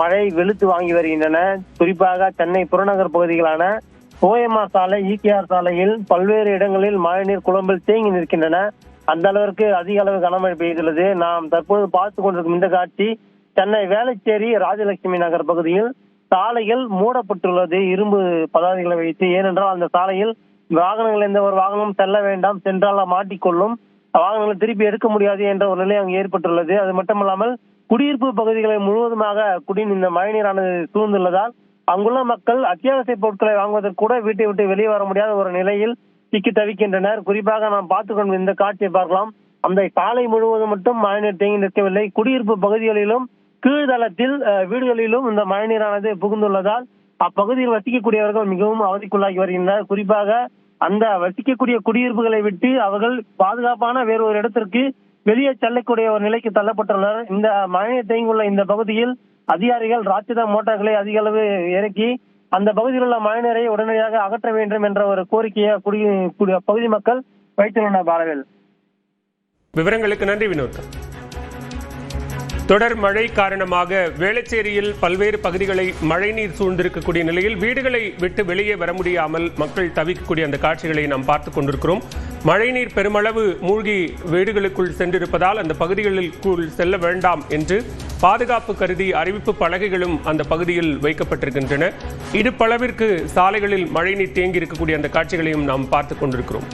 மழை வெளுத்து வாங்கி வருகின்றன. குறிப்பாக சென்னை புறநகர் பகுதிகளான ஓஎம்ஆர் சாலை, ஈகேஆர் சாலையில் பல்வேறு இடங்களில் மழைநீர் குளம்பில் தேங்கி நிற்கின்றன. அந்த அளவிற்கு அதிக அளவு கனமழை பெய்துள்ளது. நாம் தற்போது பார்த்து கொண்டிருக்கும் இந்த காட்சி சென்னை வேளச்சேரி ராஜலட்சுமி நகர் பகுதியில் சாலைகள் மூடப்பட்டுள்ளது இரும்பு பதாதைகளை வைத்து. ஏனென்றால் அந்த சாலையில் வாகனங்கள் எந்த ஒரு வாகனமும் செல்ல வேண்டாம், சென்றால் மாட்டிக்கொள்ளும், வாகனங்களை திருப்பி எடுக்க முடியாது என்ற ஒரு நிலை அங்கு ஏற்பட்டுள்ளது. அது மட்டுமல்லாமல் குடியிருப்பு பகுதிகளை முழுவதுமாக இந்த மழைநீரானது சூழ்ந்துள்ளதால் அங்குள்ள மக்கள் அத்தியாவசிய பொருட்களை வாங்குவதற்கு கூட வீட்டை விட்டு வெளியே வர முடியாத ஒரு நிலையில் சிக்கி தவிக்கின்றனர். குறிப்பாக நாம் பார்த்துக்கொண்டு இந்த காட்சியை பார்க்கலாம். அந்த சாலை முழுவதும் மட்டும் மழைநீர் தேங்கி நிற்கவில்லை, குடியிருப்பு பகுதிகளிலும் கீழ்தளத்தில் வீடுகளிலும் இந்த மழைநீரானது புகுந்துள்ளதால் அப்பகுதியில் வசிக்கக்கூடியவர்கள் மிகவும் அவதிக்குள்ளாகி வருகின்றனர். குறிப்பாக அந்த வசிக்கக்கூடிய குடியிருப்புகளை விட்டு அவர்கள் பாதுகாப்பான வேறு ஒரு இடத்திற்கு வெளியே செல்லக்கூடிய ஒரு நிலைக்கு தள்ளப்பட்டுள்ளனர். இந்த மழைநீர் தேங்கியுள்ள இந்த பகுதியில் அதிகாரிகள் ராட்சத மோட்டார்களை அதிக அளவு இறக்கி அந்த பகுதியில் உள்ள மழைநீரை உடனடியாக அகற்ற வேண்டும் என்ற ஒரு கோரிக்கையை பகுதி மக்கள் வைத்துள்ளனர். பாலவேல், விவரங்களுக்கு நன்றி வினோத். தொடர் மழை காரணமாக வேளச்சேரியில் பல்வேறு பகுதிகளை மழைநீர் சூழ்ந்திருக்கக்கூடிய நிலையில் வீடுகளை விட்டு வெளியே வர முடியாமல் மக்கள் தவிக்கக்கூடிய அந்த காட்சிகளை நாம் பார்த்துக் கொண்டிருக்கிறோம். மழைநீர் பெருமளவு மூழ்கி வீடுகளுக்குள் சென்றிருப்பதால் அந்த பகுதிகளுக்குள் செல்ல வேண்டாம் என்று பாதுகாப்பு கருதி அறிவிப்பு பலகைகளும் அந்த பகுதியில் வைக்கப்பட்டிருக்கின்றன. இடுப்பளவிற்கு சாலைகளில் மழைநீர் தேங்கி இருக்கக்கூடிய அந்த காட்சிகளையும் நாம் பார்த்துக் கொண்டிருக்கிறோம்.